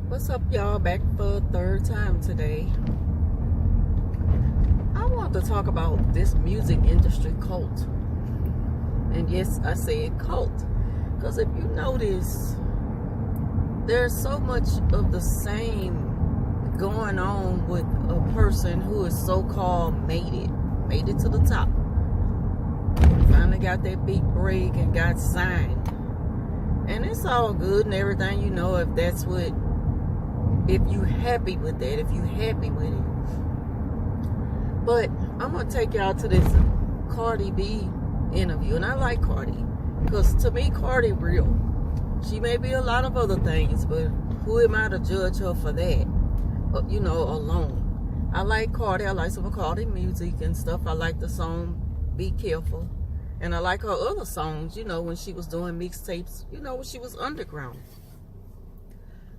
What's up, y'all? Back for a third time today. I want to talk about this music industry cult. And yes, I said cult. Because if you notice, there's so much of the same going on with a person who is so-called made it to the top. Finally got that big break and got signed. And it's all good and everything, you know, if you happy with that, if you happy with it. But I'm going to take y'all to this Cardi B interview. And I like Cardi. Because to me, Cardi real. She may be a lot of other things, but who am I to judge her for that? You know, alone. I like Cardi. I like some of Cardi music and stuff. I like the song Be Careful. And I like her other songs, you know, when she was doing mixtapes, you know, when she was underground.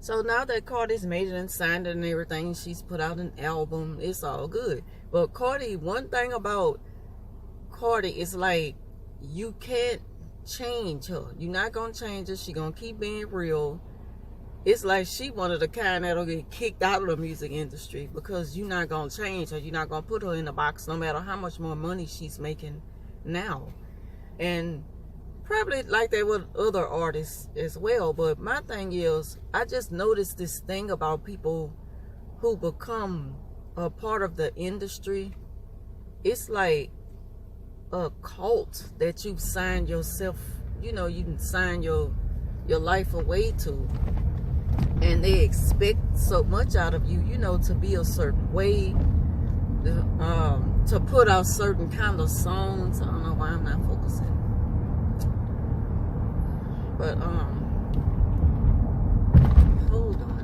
So now that Cardi's made it and signed it and everything, she's put out an album, it's all good. But Cardi, one thing about Cardi is like, you can't change her. You're not going to change her. She's going to keep being real. It's like she one of the kind that'll get kicked out of the music industry because you're not going to change her. You're not going to put her in the box no matter how much more money she's making now. And probably like that with other artists as well. But my thing is, I just noticed this thing about people who become a part of the industry. It's like a cult that you've signed yourself, you know, you can sign your life away to. And they expect so much out of you, you know, to be a certain way, to put out certain kind of songs. I don't know why I'm not focusing. But, hold on a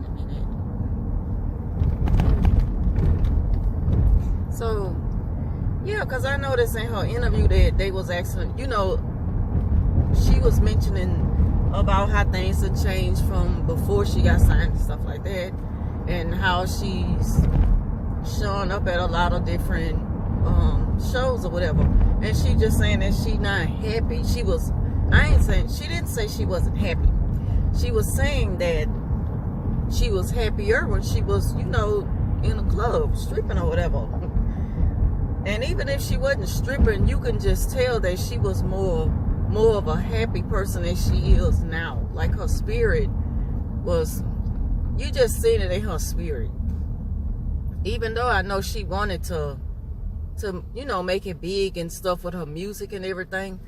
minute. So, yeah, because I noticed in her interview that they was asking, you know, she was mentioning about how things had changed from before she got signed and stuff like that. And how she's showing up at a lot of different shows or whatever. And she just saying that she not happy. She didn't say she wasn't happy. She was saying that she was happier when she was, you know, in a club, stripping or whatever. And even if she wasn't stripping, you can just tell that she was more of a happy person than she is now. Like her spirit was, you just seen it in her spirit. Even though I know she wanted to, you know, make it big and stuff with her music and everything,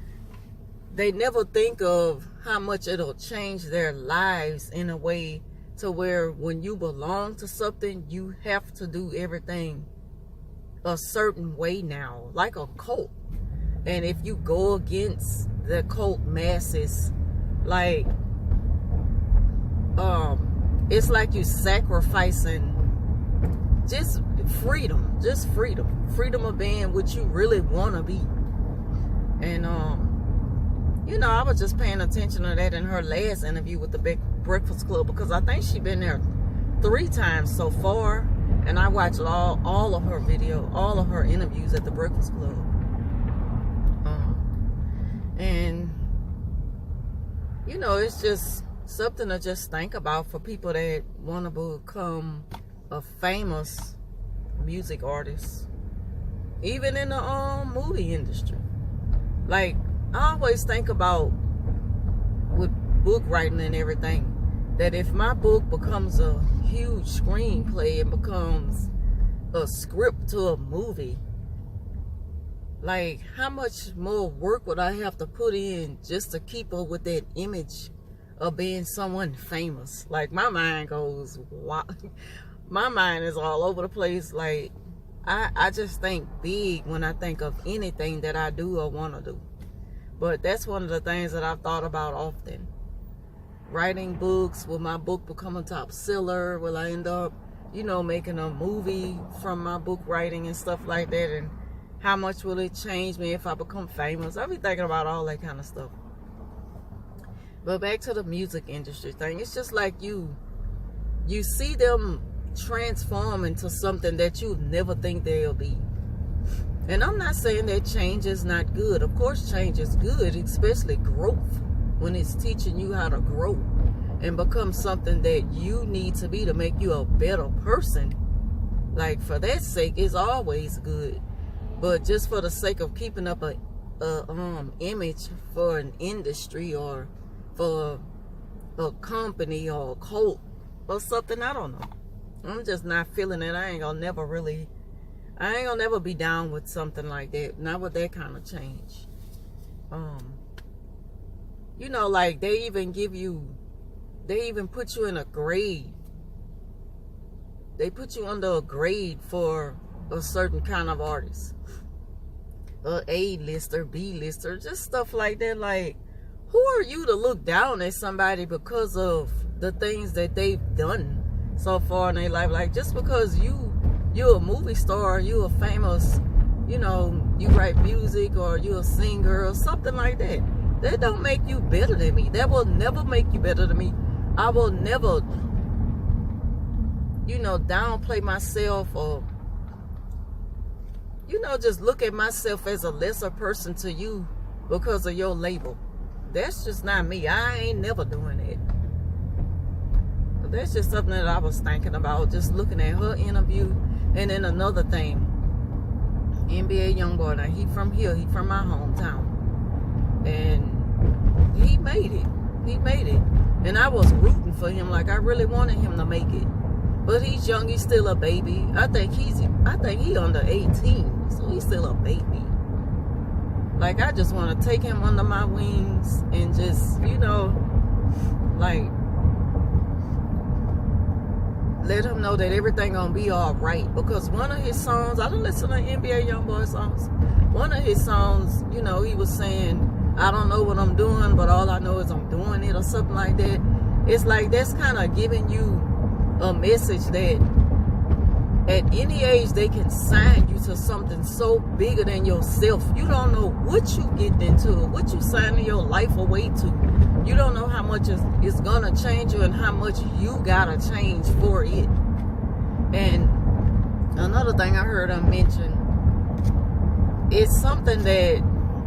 they never think of how much it'll change their lives in a way to where when you belong to something, you have to do everything a certain way now, like a cult. And if you go against the cult masses, like, it's like you sacrificing just freedom of being what you really want to be. And, you know, I was just paying attention to that in her last interview with the Breakfast Club, because I think she's been there 3 times so far. And I watched all of her all of her interviews at the Breakfast Club. And, you know, it's just something to just think about for people that want to become a famous music artist. Even in the movie industry. Like, I always think about with book writing and everything, that if my book becomes a huge screenplay and becomes a script to a movie, like, how much more work would I have to put in just to keep up with that image of being someone famous? Like, my mind goes, wow. My mind is all over the place. Like, I just think big when I think of anything that I do or want to do. But that's one of the things that I've thought about often. Writing books, will my book become a top seller? Will I end up, you know, making a movie from my book writing and stuff like that? And how much will it change me if I become famous? I'll be thinking about all that kind of stuff. But back to the music industry thing. It's just like you see them transform into something that you never think they'll be. And I'm not saying that change is not good. Of course, change is good, especially growth, when it's teaching you how to grow. and become something that you need to be to make you a better person, like for that sake, is always good. But just for the sake of keeping up a image for an industry or for a company or a cult or something, I don't know. I'm just not feeling it. I ain't gonna never be down with something like that. Not with that kind of change. You know, like they even put you in a grade. They put you under a grade for a certain kind of artist. A A-lister, B-lister, just stuff like that. Like, who are you to look down at somebody because of the things that they've done so far in their life? Like, just because you're a movie star, you're a famous, you know, you write music or you're a singer or something like that, that don't make you better than me. That will never make you better than me. I will never, you know, downplay myself or, you know, just look at myself as a lesser person to you because of your label. That's just not me. I ain't never doing that. But that's just something that I was thinking about, just looking at her interview. And then another thing, NBA Youngboy, now he from here, he from my hometown. And he made it. He made it. And I was rooting for him, like I really wanted him to make it. But he's young, he's still a baby. I think he under 18, so he's still a baby. Like, I just want to take him under my wings and just, you know, like, let him know that everything gonna be all right. Because one of his songs, I don't listen to NBA Youngboy songs. One of his songs, you know, he was saying, I don't know what I'm doing, but all I know is I'm doing it, or something like that. It's like, that's kind of giving you a message that at any age they can sign you to something so bigger than yourself. You don't know what you get into, what you signing your life away to. You don't know how much it's gonna change you and how much you gotta change for it. And another thing I heard him mention is something that,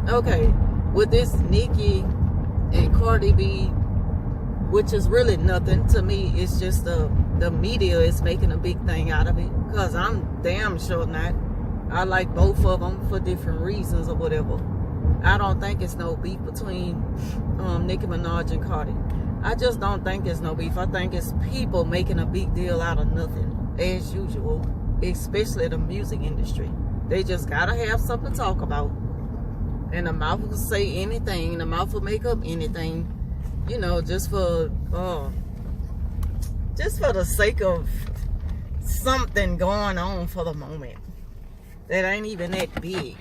okay, with this Nicki and Cardi B, which is really nothing to me, it's just the media is making a big thing out of it, because I'm damn sure not. I like both of them for different reasons or whatever. I don't think it's no beef between Nicki Minaj and Cardi. I just don't think it's no beef. I think it's people making a big deal out of nothing, as usual, especially the music industry. They just gotta have something to talk about, and the mouth will say anything, the mouth will make up anything, you know, just for the sake of something going on for the moment that ain't even that big.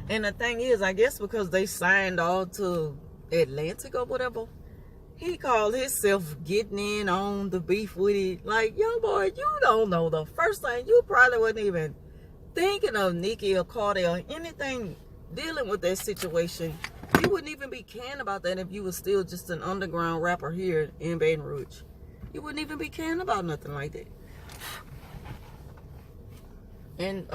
And the thing is, I guess because they signed all to Atlantic or whatever, he called himself getting in on the beef with it. Like, young boy, you don't know. The first thing, you probably wasn't even thinking of Nicki or Cardi or anything dealing with that situation. You wouldn't even be caring about that if you were still just an underground rapper here in Baton Rouge. You wouldn't even be caring about nothing like that. And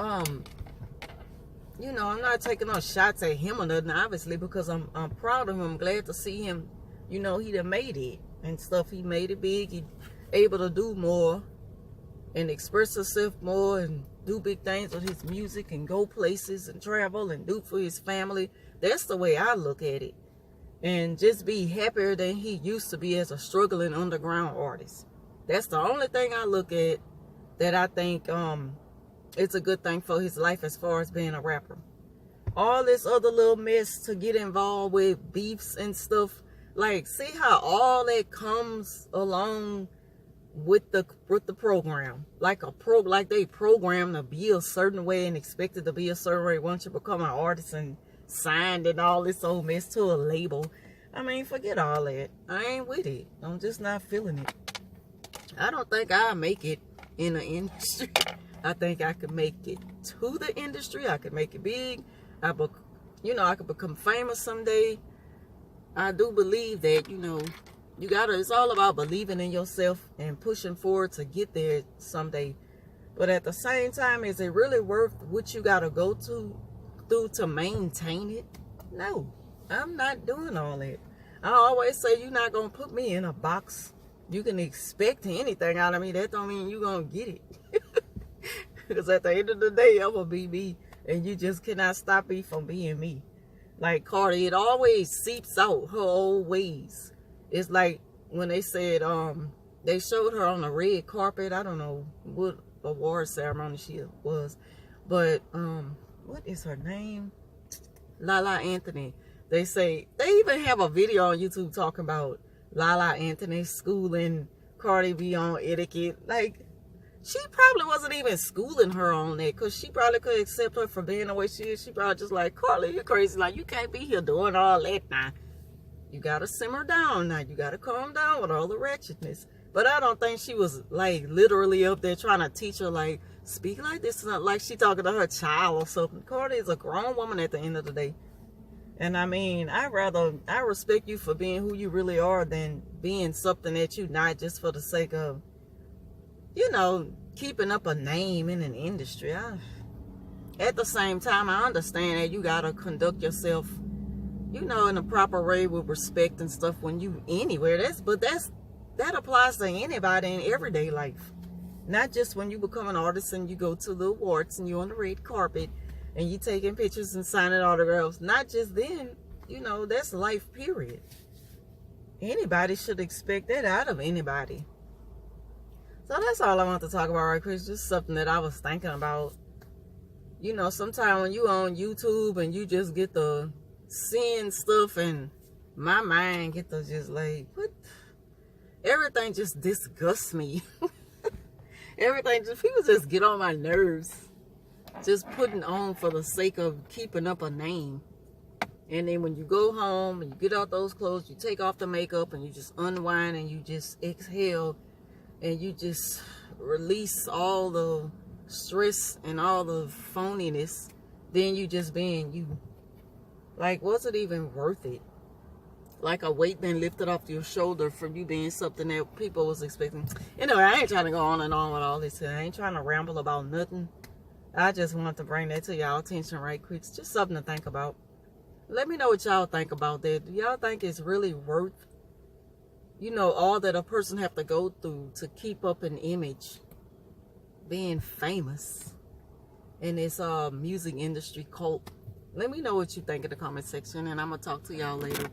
you know, I'm not taking no shots at him or nothing, obviously, because I'm proud of him. I'm glad to see him. You know, he done made it and stuff. He made it big. He able to do more and express himself more and do big things with his music and go places and travel and do for his family. That's the way I look at it. And just be happier than he used to be as a struggling underground artist. That's the only thing I look at that I think it's a good thing for his life as far as being a rapper. All this other little mess to get involved with beefs and stuff, like, see how all that comes along with the program. Like they programmed to be a certain way and expected to be a certain way once you become an artist and signed and all this old mess to a label. I mean, forget all that. I ain't with it. I'm just not feeling it. I don't think I'll make it in the industry. I think I could make it to the industry. I could make it big. I could become famous someday. I do believe that, you know, it's all about believing in yourself and pushing forward to get there someday. But at the same time, is it really worth what you gotta go through to maintain it? No, I'm not doing all that. I always say you're not gonna put me in a box. You can expect anything out of me. That don't mean you're gonna get it. Because at the end of the day, I'm gonna be me, and you just cannot stop me from being me. Like Cardi, it always seeps out her old ways. It's like when they said they showed her on the red carpet. I don't know what award ceremony she was, but what is her name? Lala Anthony. They say they even have a video on YouTube talking about Lala Anthony schooling Cardi B on etiquette. Like, she probably wasn't even schooling her on that, because she probably could accept her for being the way she is. She probably just like, Carly, you crazy. Like, you can't be here doing all that now. You got to simmer down now. You got to calm down with all the wretchedness. But I don't think she was, like, literally up there trying to teach her, like, speak like this. Not like she talking to her child or something. Cardi is a grown woman at the end of the day. And I mean, I respect you for being who you really are than being something that you're not, just for the sake of, you know, keeping up a name in an industry. At the same time, I understand that you gotta conduct yourself, you know, in a proper way with respect and stuff when you anywhere. That applies to anybody in everyday life, not just when you become an artist and you go to the awards and you're on the red carpet and you taking pictures and signing autographs. Not just then, you know, that's life, period. Anybody should expect that out of anybody. So that's all I want to talk about right quick. Just something that I was thinking about. You know, sometimes when you on YouTube and you just get to seeing stuff, and my mind get to just like, what? Everything just disgusts me. People just get on my nerves. Just putting on for the sake of keeping up a name. And then when you go home and you get out those clothes, you take off the makeup and you just unwind and you just exhale and you just release all the stress and all the phoniness, then you just being you. Like, was it even worth it? Like a weight being lifted off your shoulder from you being something that people was expecting. Anyway, I ain't trying to go on and on with all this. I ain't trying to ramble about nothing. I just want to bring that to y'all attention right quick. It's just something to think about. Let me know what y'all think about that. Do y'all think it's really worth, you know, all that a person have to go through to keep up an image, being famous in this music industry cult? Let me know what you think in the comment section, and I'm going to talk to y'all later.